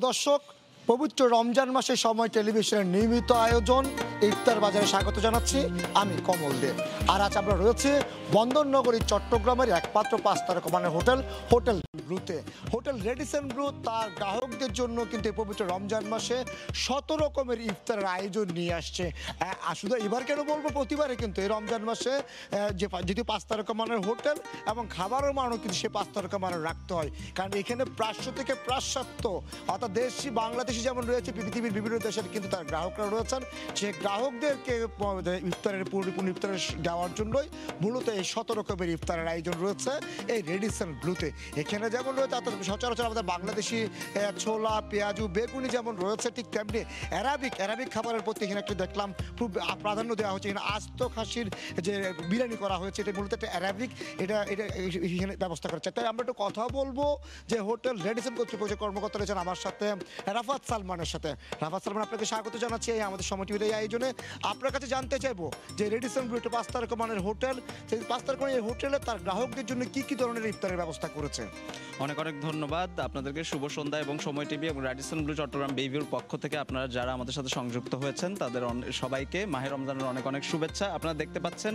দর্শক, পবিত্র রমজান মাসের সময় টেলিভিশনের নিয়মিত আয়োজন ইফতার বাজারে স্বাগত জানাচ্ছি আমি কমল দে। আর আজ আমরা রয়েছে বন্দরনগরী চট্টগ্রামের একমাত্র 5 তারকা মানের হোটেল ব্লুতে। হোটেল রেডিসন ব্লু তার গ্রাহকদের জন্য কিন্তু এই পবিত্র রমজান মাসে 100 রকমের ইফতারের আয়োজন নিয়ে আসছে। শুধু এবার কেন বলবো, প্রতিবারে কিন্তু এই রমজান মাসে যেটি 5 তারকা মানের হোটেল এবং খাবারের মানও কিন্তু সে 5 তারকা মানের রাখতে হয়, কারণ এখানে প্রাশ্য থেকে পাশ্চাত্য অর্থাৎ দেশি বাংলাদেশি যেমন রয়েছে পৃথিবীর বিভিন্ন দেশের কিন্তু তার গ্রাহকরা রয়েছেন। সে গ্রাহকদেরকে ইফতারের পরিপূর্ণ ইফতারের দেওয়ার জন্যই মূলত এই 100 রকমের ইফতারের আয়োজন রয়েছে এই রেডিসন ব্লুতে। এখানে যেমন রয়েছে সচরাচর আমাদের বাংলাদেশি ছোলা, পেঁয়াজু, বেগুনি যেমন রয়েছে, ঠিক তেমনি অ্যারাবিক খাবারের প্রতি এখানে একটু দেখলাম খুব প্রাধান্য দেওয়া হচ্ছে। এখানে আস্ত খাসির যে বিরিয়ানি করা হয়েছে, এটা মূলত একটা অ্যারাবিক, এটা এখানে ব্যবস্থা করেছে। তাই আমরা একটু কথা বলবো যে হোটেল রেডিসন কর্তৃপক্ষ কর্মকর্তা রয়েছেন আমার সাথে, রাফাত সালমানের সাথে। রাফাত সালমান, আপনাকে স্বাগত জানাচ্ছি আমাদের সময় টিভির এই আয়োজনে। আপনার কাছে জানতে চাইবো যে রেডিসন ব্লু একটা 5 তারকা মানের হোটেল, সেই 5 তারকা মানের হোটেলে তার গ্রাহকদের জন্য কি ধরনের ইফতারের ব্যবস্থা করেছে? অনেক ধন্যবাদ আপনাদেরকে। শুভ সন্ধ্যা এবং সময় টিভি এবং রেডিসন ব্লু চট্টগ্রাম বেভিউর পক্ষ থেকে আপনারা যারা আমাদের সাথে সংযুক্ত হয়েছেন তাদের সবাইকে মাহে রমজানের অনেক শুভেচ্ছা। আপনারা দেখতে পাচ্ছেন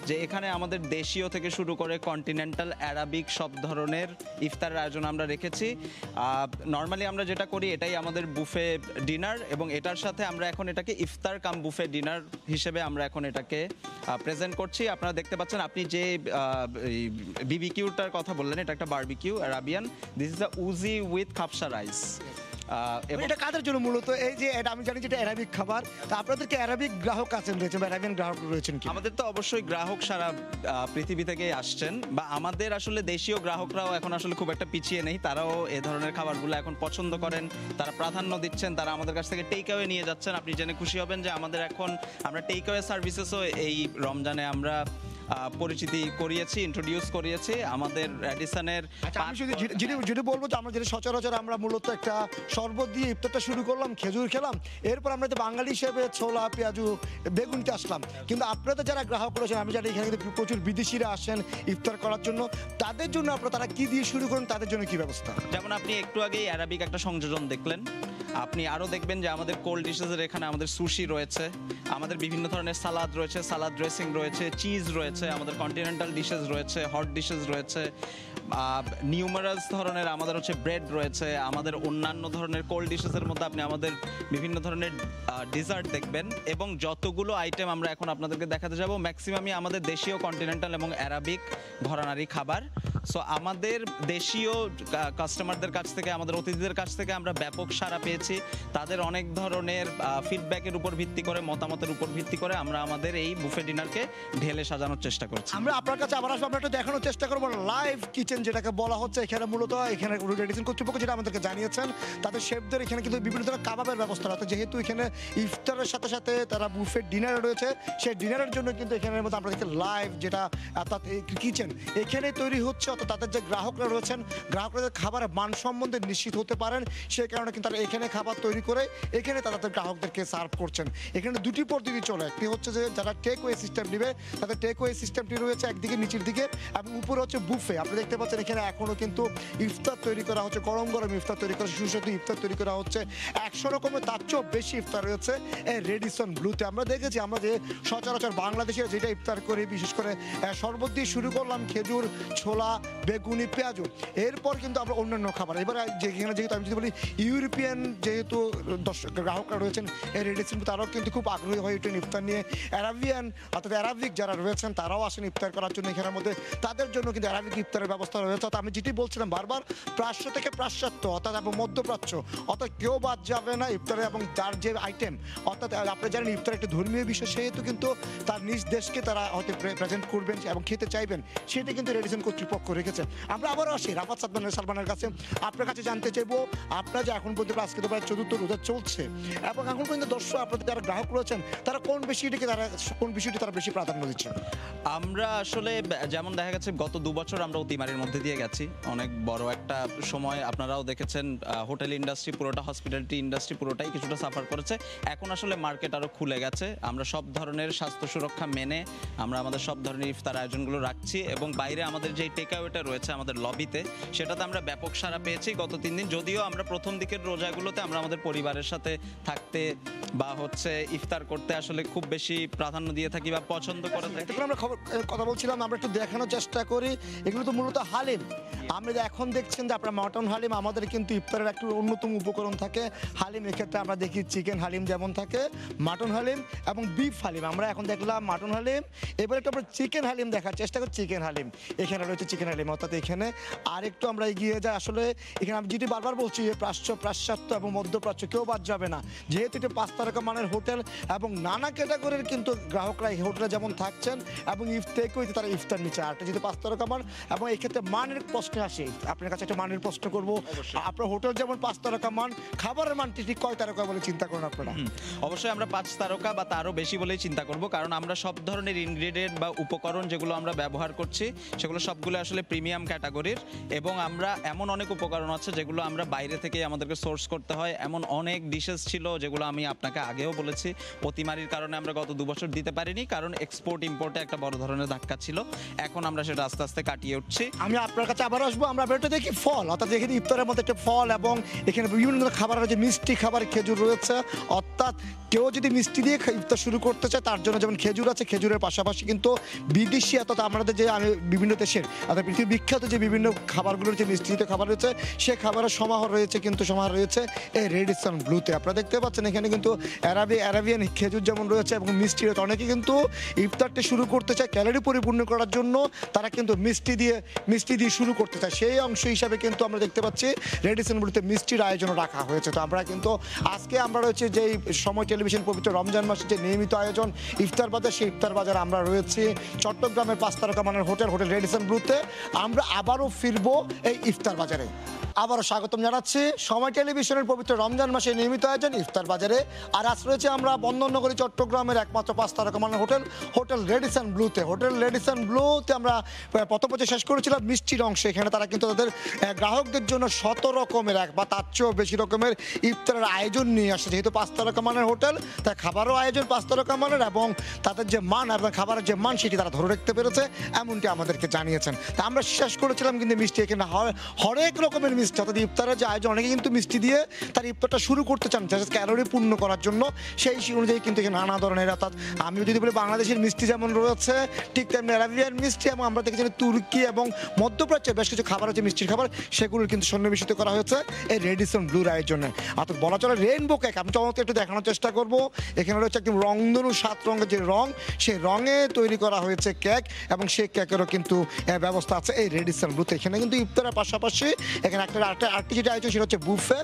যে এখানে আমাদের দেশীয় থেকে শুরু করে কন্টিনেন্টাল, অ্যারাবিক সব ধরনের ইফতারের আয়োজন আমরা রেখেছি। নর্মালি আমরা যেটা করি এটাই আমাদের বুফে ডিনার, এবং এটার সাথে আমরা এখন এটাকে ইফতার কাম বুফে ডিনার হিসেবে আমরা এখন এটাকে প্রেজেন্ট করছি। আপনারা দেখতে পাচ্ছেন, আপনি যে বিবিকিউটার কথা বললেন, এটা একটা barbecue Arabian. This is a ouzi with kabsa rice. এটা কাদের জন্য মূলত? এই যে এটা আমি জানি যেটা অ্যারাবিক খাবার, তা আপনাদেরকে অ্যারাবিক গ্রাহক আছেন রয়েছে বা অ্যারাবিয়ান গ্রাহক রয়েছেন কি? আমাদের তো অবশ্যই গ্রাহক সারা পৃথিবী থেকে আসছেন, বা আমাদের আসলে দেশীয় গ্রাহকরাও এখন আসলে খুব একটা পিছিয়ে নেই। তারাও এ ধরনের খাবারগুলো এখন পছন্দ করেন, তারা প্রাধান্য দিচ্ছেন, তারা আমাদের কাছ থেকে টেক অ্যাওয়ে নিয়ে যাচ্ছেন। আপনি জেনে খুশি হবেন যে আমাদের এখন আমরা টেক অ্যাওয়ে সার্ভিসেসও এই রমজানে আমরা পরিচিতি করিয়েছি, ইন্ট্রোডিউস করিয়েছি আমাদের রেডিসনের। আমি যদি বলবো যে আমরা যেটা সচরাচর আমরা মূলত একটা শরবত দিয়ে ইফতারটা শুরু করলাম, খেজুর খেলাম, এরপর আমরা যে বাঙালি হিসেবে ছোলা, পেঁয়াজু, বেগুনতে আসলাম। কিন্তু আপনাদের যারা গ্রাহক রয়েছেন, আমি জানি এখানে কিন্তু প্রচুর বিদেশিরা আসেন ইফতার করার জন্য, তাদের জন্য আপনারা তারা কি দিয়ে শুরু করেন, তাদের জন্য কি ব্যবস্থা? যেমন আপনি একটু আগেই অ্যারাবিক একটা সংযোজন দেখলেন, আপনি আরও দেখবেন যে আমাদের কোল্ড ডিশেসের এখানে আমাদের সুশি রয়েছে, আমাদের বিভিন্ন ধরনের সালাদ রয়েছে, সালাদ ড্রেসিং রয়েছে, চিজ রয়েছে, আমাদের কন্টিনেন্টাল ডিশেস রয়েছে, হট ডিশেস রয়েছে, নিউমারাস ধরনের আমাদের হচ্ছে ব্রেড রয়েছে, আমাদের অন্যান্য ধরনের কোল্ড ডিশেসের মধ্যে আপনি আমাদের বিভিন্ন ধরনের ডিজার্ট দেখবেন। এবং যতগুলো আইটেম আমরা এখন আপনাদেরকে দেখাতে যাব, ম্যাক্সিমামই আমাদের দেশীয়, কন্টিনেন্টাল এবং অ্যারাবিক ঘরানারি খাবার। সো আমাদের দেশীয় কাস্টমারদের কাছ থেকে, আমাদের অতিথিদের কাছ থেকে আমরা ব্যাপক সাড়া পেয়েছি। তাদের অনেক ধরনের ফিডব্যাকের উপর ভিত্তি করে, মতামতের উপর ভিত্তি করে আমরা আমাদের এই বুফে ডিনারকে ঢেলে সাজানোর চেষ্টা করছি। আমরা আপনার কাছে আবার আসবো, আমরা একটু দেখানোর চেষ্টা করবো লাইভ কিচেন যেটাকে বলা হচ্ছে। এখানে মূলত এখানে রেডিসন কর্তৃপক্ষ যেটা আমাদেরকে জানিয়েছেন, তাদের শেফদের এখানে কিন্তু বিভিন্ন ধরনের কাবাবের ব্যবস্থা রয়েছে। যেহেতু এখানে ইফতারের সাথে সাথে তারা বুফে ডিনার রয়েছে, সেই ডিনারের জন্য কিন্তু এখানের মধ্যে আমরা দেখি লাইভ যেটা অর্থাৎ কিচেন এখানে তৈরি হচ্ছে। অর্থাৎ তাদের যে গ্রাহকরা রয়েছেন, গ্রাহকরা খাবারের মান সম্বন্ধে নিশ্চিত হতে পারেন, সেই কারণে কিন্তু তারা এখানে খাবার তৈরি করে এখানে তাদের গ্রাহকদেরকে সার্ভ করছেন। এখানে দুটি পদ্ধতি চলে, একটি হচ্ছে যে যারা টেক ওয়ে সিস্টেম নেবে, তাদের টেক ওয়ে সিস্টেমটি রয়েছে একদিকে নিচের দিকে, এবং উপরে হচ্ছে বুফে। আপনি দেখতে পাচ্ছেন এখানে এখনো কিন্তু ইফতার তৈরি করা হচ্ছে, গরম ইফতার তৈরি করা, সুস্বাদু ইফতার তৈরি করা হচ্ছে। 100 রকমের তার চেয়েও বেশি ইফতার রয়েছে এই রেডিসন ব্লুতে। আমরা দেখেছি, আমরা যে সচরাচর বাংলাদেশের যেটা ইফতার করি, বিশেষ করে শরবত দিয়ে শুরু করলাম, খেজুর, ছোলা, বেগুনি, পেঁয়াজু, এরপর কিন্তু আমরা অন্যান্য খাবার। এবার যেখানে যেহেতু আমি যদি বলি ইউরোপিয়ান যেহেতু গ্রাহকরা রয়েছেন এই রেডিসন, তারাও কিন্তু খুব আগ্রহী হয়ে ওঠেন ইফতার নিয়ে। অ্যারাবিয়ান অর্থাৎ অ্যারাবিক যারা রয়েছেন তারাও আসেন ইফতার করার জন্য এখানের মধ্যে, তাদের জন্য কিন্তু অ্যারাবিক ইফতারের ব্যবস্থা রয়েছে। অর্থাৎ আমি যেটি বলছিলাম বারবার, প্রাচ্য থেকে পাশ্চাত্য অর্থাৎ এবং মধ্যপ্রাচ্য, অর্থাৎ কেউ বাদ যাবে না ইফতারে। এবং তার যে আইটেম, অর্থাৎ আপনি জানেন ইফতার একটা ধর্মীয় বিষয়, সেহেতু কিন্তু তার নিজ দেশকে তারা হয়তো প্রেজেন্ট করবেন এবং খেতে চাইবেন, সেটা কিন্তু রেডিসন কর্তৃপক্ষ রেখেছে। আমরা আবারও আসি রাফাত সালমানের কাছে। আপনার কাছে জানতে চাইবো, আপনারা যে এখন পর্যন্ত আজকে তো প্রায় 4র্থ রোজা চলছে, এবং এখন পর্যন্ত দর্শক আপনাদের যারা গ্রাহক রয়েছেন তারা কোন বিষয়টি তারা বেশি প্রাধান্য দিচ্ছে? আমরা আসলে যেমন দেখা গেছে গত 2 বছর আমরা অতিমারির মধ্যে দিয়ে গেছি, অনেক বড় একটা সময়। আপনারাও দেখেছেন হোটেল ইন্ডাস্ট্রি পুরোটা, হসপিটালিটি ইন্ডাস্ট্রি পুরোটাই কিছুটা সাফার করেছে। এখন আসলে মার্কেট আরও খুলে গেছে, আমরা সব ধরনের স্বাস্থ্য সুরক্ষা মেনে আমরা আমাদের সব ধরনের ইফতার আয়োজনগুলো রাখছি। এবং বাইরে আমাদের যে টেক ব্যাঙ্গাওয়েটা রয়েছে আমাদের লবিতে, সেটাতে আমরা ব্যাপক সাড়া পেয়েছি গত 3 দিন। যদিও আমরা প্রথম দিকের রোজাগুলোতে আমরা আমাদের পরিবারের সাথে থাকতে বা হচ্ছে ইফতার করতে আসলে খুব বেশি প্রাধান্য দিয়ে থাকি বা পছন্দ করে থাকি। এতক্ষণ আমরা কথা বলছিলাম, আমরা একটু দেখানোর চেষ্টা করি। এগুলো তো মূলত হালিম। আমরা এখন দেখছেন যে আপনার মটন হালিম, আমাদের কিন্তু ইফতারের একটু অন্যতম উপকরণ থাকে হালিম। এক্ষেত্রে আমরা দেখি চিকেন হালিম যেমন থাকে, মাটন হালিম এবং বিফ হালিম। আমরা এখন দেখলাম মাটন হালিম, এবার একটু আমরা চিকেন হালিম দেখার চেষ্টা করি। চিকেন হালিম এখানে রয়েছে, চিকেন হালিম অর্থাৎ এখানে আর একটু আমরা এগিয়ে যাই। আসলে এখানে আমি যেটি বারবার বলছি, প্রাচ্য, পাশ্চাত্য এবং মধ্যপ্রাচ্য কেউ বাদ যাবে না, যেহেতু এটি 5 তারকা মানের হোটেল এবং নানা ক্যাটাগরির কিন্তু গ্রাহকরা এই হোটেলে যেমন থাকছেন এবং ইফতার তারা ইফতার নিচ্ছে। আর যেহেতু 5 তারকা মান এবং এক্ষেত্রে মানের প্রশ্নে আসে, আপনার কাছে একটা মানের প্রশ্ন করবো। আপনার হোটেল যেমন 5 তারকা মান, খাবারের মানটি ঠিক কয় তারকা বলে চিন্তা করেন আপনারা? অবশ্যই আমরা 5 তারকা বা তারও বেশি বলেই চিন্তা করব, কারণ আমরা সব ধরনের ইনগ্রেডিয়েন্ট বা উপকরণ যেগুলো আমরা ব্যবহার করছি সেগুলো সবগুলো আসলে প্রিমিয়াম ক্যাটাগরির। এবং আমরা এমন অনেক উপকরণ আছে যেগুলো আমরা বাইরে থেকে আমাদেরকে সোর্স করতে হয়। এমন অনেক ডিশেস ছিল যেগুলো আমি আপনাকে আগেও বলেছি, অতিমারির কারণে আমরা গত 2 বছর দিতে পারিনি, কারণ এক্সপোর্ট ইম্পোর্টে একটা বড় ধরনের ধাক্কা ছিল। এখন আমরা সেটা আস্তে আস্তে কাটিয়ে উঠছি। আমি আপনার কাছে আবার আসবো। আমরা বেরোতে দেখি ফল, অর্থাৎ এখানে ইফতারের মধ্যে একটা ফল এবং এখানে বিভিন্ন ধরনের খাবার রয়েছে, মিষ্টি খাবার, খেজুর রয়েছে। অর্থাৎ কেউ যদি মিষ্টি দিয়ে ইফতার শুরু করতে চায় তার জন্য যেমন খেজুর আছে, খেজুরের পাশাপাশি কিন্তু বিদেশি অর্থাৎ আমাদের যে বিভিন্ন দেশের অর্থাৎ পৃথিবীর বিখ্যাত যে বিভিন্ন খাবারগুলো রয়েছে, মিষ্টিত খাবার রয়েছে, সে খাবারের সমাহার রয়েছে এই রেডিসন ব্লুতে। আপনারা দেখতে পাচ্ছেন এখানে কিন্তু অ্যারাবিয়ান খেজুর যেমন রয়েছে এবং মিষ্টি রয়েছে। অনেকে কিন্তু ইফতারটা শুরু করতে চায় ক্যালোরি পরিপূর্ণ করার জন্য, তারা কিন্তু মিষ্টি দিয়ে শুরু করতে চায়। সেই অংশ হিসাবে কিন্তু আমরা দেখতে পাচ্ছি রেডিসন ব্লুতে মিষ্টির আয়োজন রাখা হয়েছে। তো আমরা কিন্তু আজকে আমরা রয়েছে যে সময় টেলিভিশন পবিত্র রমজান মাসে যে নিয়মিত আয়োজন ইফতার বাজার, সেই ইফতার বাজার আমরা রয়েছি চট্টগ্রামের 5 তারকা মানের হোটেল রেডিসন ব্লুতে। আমরা আবারও ফিরবো এই ইফতার বাজারে। আবারও স্বাগতম জানাচ্ছি সময় টেলিভিশনের পবিত্র রমজান মাসে নিয়মিত আয়োজন ইফতার বাজারে। আর আজ রয়েছে আমরা বন্দরনগরী চট্টগ্রামের একমাত্র 5 তারকা মানের হোটেল রেডিসন ব্লুতে। আমরা প্রথম বছর শেষ করেছিলাম মিষ্টির অংশে। এখানে তারা কিন্তু তাদের গ্রাহকদের জন্য 100 রকমের বা তার চেয়েও বেশি রকমের ইফতারের আয়োজন নিয়ে আসছে। যেহেতু 5 তারকা মানের হোটেল, তাই খাবারও আয়োজন 5 তারকা মানের এবং তাদের যে মান এবং খাবারের যে মান সেটি তারা ধরে রাখতে পেরেছে, এমনটি আমাদেরকে জানিয়েছেন। তা আমরা শেষ করেছিলাম কিন্তু মিষ্টি, এখানে হরেক রকমের মিষ্টি, অর্থাৎ ইফতারের যে আয়োজন অনেকে কিন্তু মিষ্টি দিয়ে তার ইফতারটা শুরু করতে চান ক্যালোরি পূর্ণ করার জন্য। সেই অনুযায়ী কিন্তু এখানে নানা ধরনের, অর্থাৎ আমি যদি বলি বাংলাদেশের মিষ্টি যেমন রয়েছে ঠিক তেমনি অ্যারাবিয়ান মিষ্টি এবং আমরা দেখেছি তুর্কি এবং মধ্যপ্রাচ্যের বেশ কিছু খাবার আছে মিষ্টির খাবার, সেগুলোর কিন্তু সন্নিবেশিত করা হয়েছে এই রেডিসন ব্লুর আয়োজনে। অর্থাৎ বলা চলে রেইনবো কেক। আমি চমৎকার একটু দেখানোর চেষ্টা করবো। এখানে রয়েছে একদম রংধনু 7 রঙের যে রং, সেই রঙে তৈরি করা হয়েছে কেক এবং সেই কেকেরও কিন্তু ব্যবস্থা আছে এই রেডিসন ব্লুতে। এখানে কিন্তু ইফতারের পাশাপাশি এখানে আরেকটি যেটা আয়োজন সেটা হচ্ছে বুফে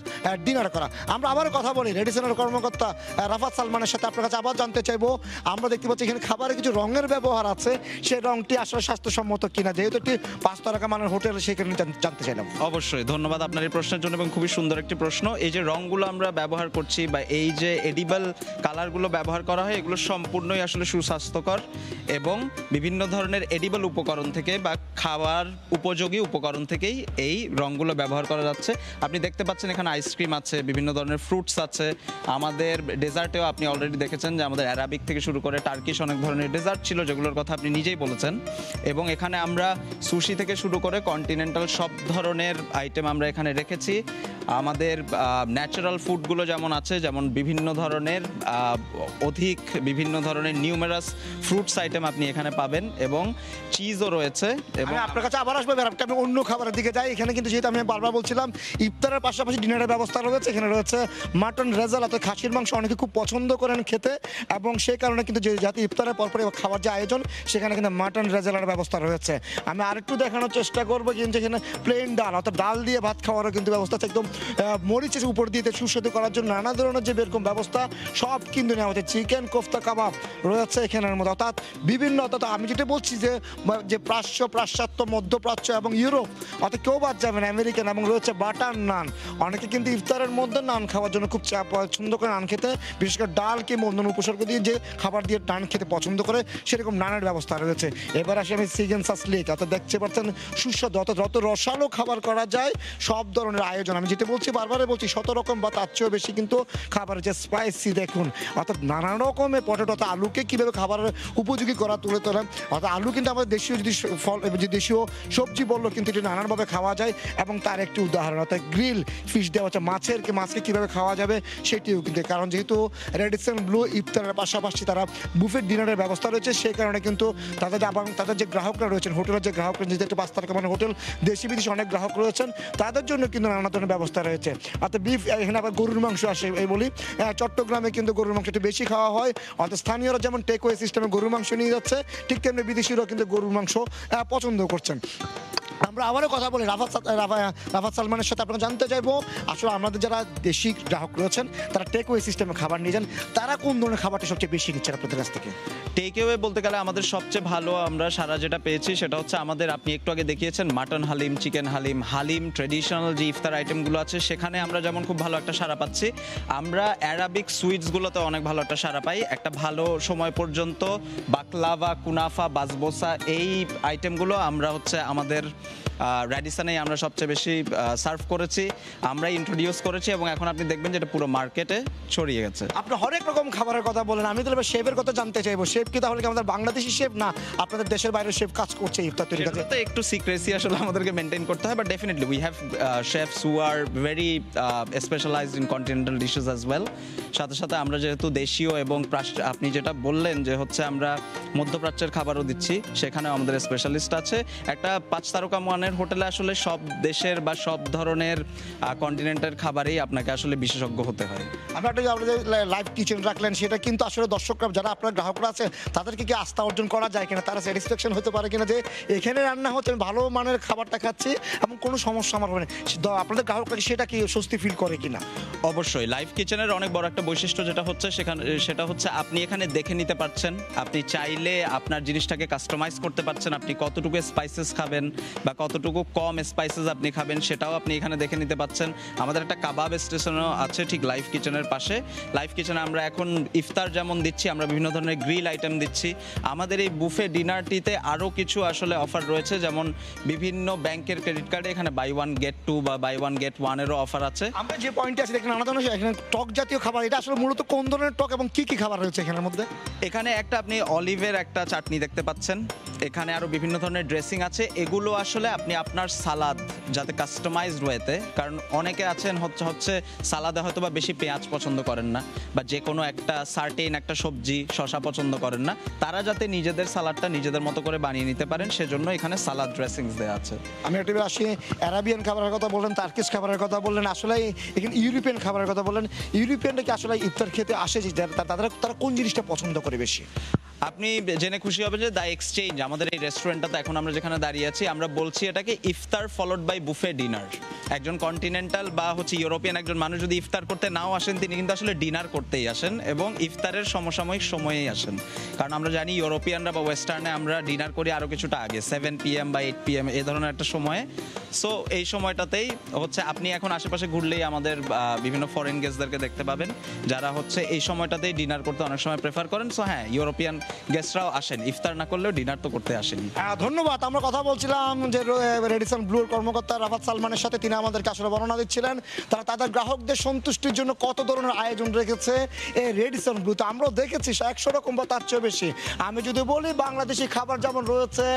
ডিনার করা। আমরা আবার কথা বলি রেডিসনের কর্মকর্তা রাফাত সালমানের সাথে, আপনার কাছে আবার জানতে চাইবো। আমরা দেখতে পাচ্ছি এখানে খাবারে কিছু রঙের ব্যবহার আছে, সেই রংটি আসলে স্বাস্থ্যসম্মত কিনা, যেহেতু একটি 5 তারকা মানের হোটেল সেখানে জানতে চাইলাম। অবশ্যই ধন্যবাদ আপনার এই প্রশ্নের জন্য এবং খুবই সুন্দর একটি প্রশ্ন। এই যে রংগুলো আমরা ব্যবহার করছি বা এই যে এডিবল কালারগুলো ব্যবহার করা হয়, এগুলো সম্পূর্ণই আসলে সুস্বাস্থ্যকর এবং বিভিন্ন ধরনের এডিবল উপকরণ থেকে বা খাবার উপযোগী উপকরণ থেকেই এই রংগুলো ব্যবহার করা যাচ্ছে। আপনি দেখতে পাচ্ছেন এখানে আইসক্রিম আছে, বিভিন্ন ধরনের ফ্রুটস আছে, আমাদের ডেজার্টেও আপনি অলরেডি দেখেছেন যে আমাদের অ্যারাবিক থেকে শুরু করে টার্কিশ অনেক ধরনের ডেজার্ট ছিল, যেগুলোর কথা আপনি নিজেই বলেছেন। এবং এখানে আমরা সুশি থেকে শুরু করে কন্টিনেন্টাল সব ধরনের আইটেম আমরা এখানে রেখেছি। আমাদের ন্যাচারাল ফুডগুলো যেমন আছে, যেমন বিভিন্ন ধরনের নিউমেরাস ফ্রুটস আইটেম আপনি এখানে পাবেন এবং চিজও রয়েছে। এবং আপনার কাছে আবার আসবো, আমি অন্য খাবারের দিকে যাই। এখানে কিন্তু যেহেতু আমি বারবার বলছিলাম ইফতারের পাশাপাশি ডিনারের ব্যবস্থা রয়েছে। এখানে রয়েছে মাটন রেজাল, অর্থাৎ খাসির মাংস অনেকে খুব পছন্দ করেন খেতে এবং সেই কারণে কিন্তু যাতে ইফতারের পরপরই খাবার যে আয়োজন সেখানে কিন্তু মাটন রেজালের ব্যবস্থা রয়েছে। আমি আরেকটু দেখানোর চেষ্টা করবো কিন্তু এখানে প্লেন ডাল, অর্থাৎ ডাল দিয়ে ভাত খাওয়ারও কিন্তু ব্যবস্থা আছে। একদম মরিচের উপর দিয়ে সুস্বাদু করার জন্য নানা ধরনের যে এরকম ব্যবস্থা সব কিন্তু নেওয়া হচ্ছে। চিকেন কোফতা কাবাব রয়েছে এখানের মধ্যে, অর্থাৎ বিভিন্ন, অর্থাৎ আমি যেটা বলছি যে প্রাচ্য, পাশ্চাত্য, মধ্যপ্রাচ্য এবং ইউরোপ, অর্থাৎ কেউ বাদ যাবে না, আমেরিকান এবং এবং রয়েছে বাটার নান। অনেকে কিন্তু ইফতারের মধ্যে নান খাওয়ার জন্য খুব পছন্দ করে নান খেতে, বিশেষ করে ডাল কিংবা অন্যান্য উপসর্গ দিয়ে যে খাবার দিয়ে নান খেতে পছন্দ করে সেরকম নানের ব্যবস্থা রয়েছে। এবার আসি আমি সিগেনসাস লেক, অর্থাৎ দেখতে পাচ্ছেন সুস্বাদু অর্থাৎ যত রসালো খাবার করা যায় সব ধরনের আয়োজন। আমি যেটা বলছি বারবারই বলছি 100 রকম বা তার চেয়েও বেশি কিন্তু খাবারের যে স্পাইসি দেখুন, অর্থাৎ নানা রকমের পটেটো, অর্থাৎ আলুকে কীভাবে খাবারের উপযোগী করা তুলে তোলেন। অর্থাৎ আলু কিন্তু আমাদের দেশীয় যদি ফল যে দেশীয় সবজি বললো কিন্তু এটি নানানভাবে খাওয়া যায় এবং তার একটি উদাহরণ অর্থাৎ গ্রিল ফিশ দেওয়া হচ্ছে, মাছকে কীভাবে খাওয়া যাবে সেটিও কিন্তু, কারণ যেহেতু রেডিসন ব্লু ইফতারের পাশাপাশি তারা বুফেট ডিনারের ব্যবস্থা রয়েছে, সেই কারণে কিন্তু তাদের যে গ্রাহকরা রয়েছেন, হোটেলের যে গ্রাহকরা, যেহেতু একটা 5 তারকা মানে হোটেল, দেশি বিদেশি অনেক গ্রাহক রয়েছেন, তাদের জন্য কিন্তু নানা ধরনের ব্যবস্থা রয়েছে। অর্থাৎ বিফ, এখানে আবার গরুর মাংস আসে এই বলি, চট্টগ্রামে কিন্তু গরুর মাংস একটু বেশি খাওয়া হয়। অর্থাৎ স্থানীয়রা যেমন টেকওয়ে সিস্টেমে গরুর মাংস নিয়ে যাচ্ছে, ঠিক তেমনি বিদেশিরাও কিন্তু গরুর মাংস পছন্দ করছেন। আমরা আবারও কথা বলি রাফাত সালমানের সাথে। আপনারা জানতে চাইবো আসলে আমাদের যারা দেশি গ্রাহক রয়েছেন তারা টেকওয়ে সিস্টেমে খাবার নিয়ে যান, তারা কোন ধরনের খাবারটা সবচেয়ে বেশি নিচ্ছেন আপনাদের কাছ থেকে? টেকঅ্যাওয়ে বলতে গেলে আমাদের সবচেয়ে ভালো আমরা সারা যেটা পেয়েছি সেটা হচ্ছে আমাদের, আপনি একটু আগে দেখিয়েছেন mutton haleem, chicken haleem traditional যে ইফতার আইটেমগুলো আছে সেখানে আমরা যেমন খুব ভালো একটা সাড়া পাচ্ছি, আমরা অ্যারাবিক সুইটসগুলোতে অনেক ভালো একটা সাড়া পাই। একটা ভালো সময় পর্যন্ত বাকলাভা, কুনাফা, বাসবোসা এই আইটেমগুলো আমরা হচ্ছে আমাদের র্যাডিসনে আমরা সবচেয়ে বেশি সার্ভ করেছি, আমরা ইন্ট্রোডিউস করেছি এবং এখন আপনি দেখবেন যে এটা পুরো মার্কেটে ছড়িয়ে গেছে। আপনি হরেক রকম খাবারের কথা বলেন, আমি তাহলে শেফের কথা জানতে চাইবো। শেফ কি তাহলে কি আমাদের বাংলাদেশি শেফ না আপনাদের দেশের বাইরের শেফ কাজ করছে ইফতার তৈরি কাজে? তো একটু সিক্রেসি আসলে আমাদেরকে মেনটেন করতে হয়, but definitely we have chefs who are very specialised in continental dishes as well. সাথে সাথে আমরা যেহেতু দেশীয় এবং আপনি যেটা বললেন যে হচ্ছে আমরা মধ্যপ্রাচ্যের খাবারও দিচ্ছি, সেখানেও আমাদের স্পেশালিস্ট আছে। একটা 5 তারকা মানের হোটেলে আসলে সব দেশের বা সব ধরনের কন্টিনেন্টের খাবারেই আপনাকে আসলে বিশেষজ্ঞ হতে হয়। আমরা একটা যে লাইভ কিচেন রাখলেন, সেটা কিন্তু আসলে দর্শকরা যারা আপনার গ্রাহকরা আছে তাদেরকে কি আস্থা অর্জন করা যায় কিনা, তারা স্যাটিসফ্যাকশন হতে পারে কিনা যে এখানে রান্না হচ্ছে আমি ভালো মানের খাবারটা খাচ্ছি এবং কোনো সমস্যা আমার হবে না, আপনাদের গ্রাহকরা সেটা কি স্বস্তি ফিল করে কিনা? অবশ্যই লাইভ কিচেনের অনেক বড় একটা বৈশিষ্ট্য যেটা হচ্ছে সেটা হচ্ছে আপনি এখানে দেখে নিতে পারছেন, আপনি চাইলে আপনার জিনিসটাকে কাস্টমাইজ করতে পারছেন, আপনি কতটুকু স্পাইসেস খাবেন বা কতটুকু কম স্পাইসেস আপনি খাবেন সেটাও আপনি এখানে দেখে নিতে পাচ্ছেন। আমাদের একটা কাবাব স্টেশনও আছে ঠিক লাইভ কিচেনের পাশে। লাইভ কিচেনে আমরা এখন ইফতার যেমন দিচ্ছি, আমরা বিভিন্ন ধরনের গ্রিল আইটেম দিচ্ছি। আমাদের এই বুফে ডিনারটিতে আরও কিছু আসলে অফার রয়েছে, যেমন বিভিন্ন ব্যাংকের ক্রেডিট কার্ডে এখানে বাই 1 গেট 2 বা বাই 1 গেট 1-এরও অফার আছে। আমরা যে পয়েন্টে আছি দেখেন নানা ধরনের এখানে টক জাতীয় খাবার, এটা আসলে মূলত কোন ধরনের টক এবং কি কি খাবার রয়েছে এখানের মধ্যে? এখানে একটা আপনি অলিভের একটা চাটনি দেখতে পাচ্ছেন, এখানে আরও বিভিন্ন ধরনের ড্রেসিং আছে। এগুলো আসলে আপনি আপনার সালাদ যাতে কাস্টমাইজড ওয়েতে, কারণ অনেকে আছেন হচ্ছে সালাদে হয়তো বা বেশি পেঁয়াজ পছন্দ করেন না বা যে কোনো একটা সার্টেন একটা সবজি শসা পছন্দ করেন না, তারা যাতে নিজেদের সালাদটা নিজেদের মতো করে বানিয়ে নিতে পারেন সেজন্য এখানে সালাদ ড্রেসিংস দেওয়া আছে। আমি একটু আসি অ্যারাবিয়ান খাবারের কথা বললেন, তার্কিশ খাবারের কথা বললেন, আসলে এখানে ইউরোপিয়ান খাবারের কথা বললেন। ইউরোপিয়ানরা কি আসলে ইফতার খেতে আসে যে তারা কোন জিনিসটা পছন্দ করে বেশি? আপনি জেনে খুশি হবেন যে দ্য এক্সচেঞ্জ আমাদের এই রেস্টুরেন্টটাতে এখন আমরা যেখানে দাঁড়িয়ে আছি, আমরা বলছি এটাকে ইফতার ফলোড বাই বুফে ডিনার। একজন কন্টিনেন্টাল বা হচ্ছে ইউরোপিয়ান একজন মানুষ যদি ইফতার করতে নাও আসেন, তিনি কিন্তু আসলে ডিনার করতেই আসেন এবং ইফতারের সমসাময়িক সময়েই আসেন। কারণ আমরা জানি ইউরোপিয়ানরা বা ওয়েস্টার্নে আমরা ডিনার করি আরও কিছুটা আগে, 7 PM বা 8 PM এই ধরনের একটা সময়ে। সো এই সময়টাতেই হচ্ছে আপনি এখন আশেপাশে ঘুরলেই আমাদের বিভিন্ন ফরেন গেস্টদেরকে দেখতে পাবেন যারা হচ্ছে এই সময়টাতেই ডিনার করতে অনেক সময় প্রেফার করেন। সো হ্যাঁ, ইউরোপিয়ান গেস্টরাও আসেন, ইফতার না করলেও ডিনার তো করতে আসেনি। ধন্যবাদ। আমরা কথা বলছিলাম যে রেডিসন ব্লুর কর্মকর্তা রাফাত সালমানের সাথে, তিনি আমাদেরকে আসলে বর্ণনা দিচ্ছিলেন তারা তাদের গ্রাহকদের সন্তুষ্টির জন্য কত ধরনের আয়োজন রেখেছে এই রেডিসন ব্লুতে। আমরাও দেখেছি 100 রকম বা তার চেয়ে বেশি। আমি যদি বলি বাংলাদেশি খাবার যেমন রয়েছে,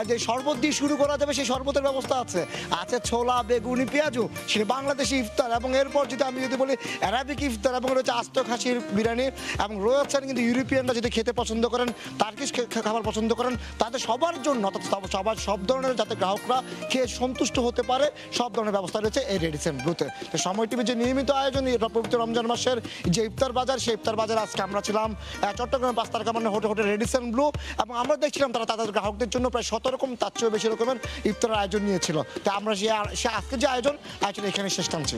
যে শরবত দিয়ে শুরু করা যাবে সেই শরবতের ব্যবস্থা আছে, আছে ছোলা বেগুনি পেঁয়াজু, সেটা বাংলাদেশি ইফতার। এবং এরপর আমি যদি বলি অ্যারাবিক ইফতার, এবং রয়েছে আস্ত খাসির বিরিয়ানি, এবং রয়েছেন কিন্তু ইউরোপিয়ানরা যদি খেতে পছন্দ করেন, টার্কিশ খাবার পছন্দ করেন, তাদের সবার জন্য অর্থাৎ সব ধরনের যাতে গ্রাহকরা খেয়ে সন্তুষ্ট হতে পারে সব ধরনের ব্যবস্থা রয়েছে এই রেডিসন ব্লুতে। তো সময় টিভির যে নিয়মিত আয়োজন পবিত্র রমজান মাসের যে ইফতার বাজার, সেই ইফতার বাজার আজকে আমরা ছিলাম চট্টগ্রাম 5 তারকা মানের হোটেল রেডিসন ব্লু, এবং আমরা দেখছিলাম তারা তাদের গ্রাহকদের জন্য প্রায় 100 রকম তার চেয়েও বেশি রকমের ইফতারের আয়োজন নিয়েছিল। তো আমরা সে আজকে যে আয়োজন এখানে শেষ টানছি।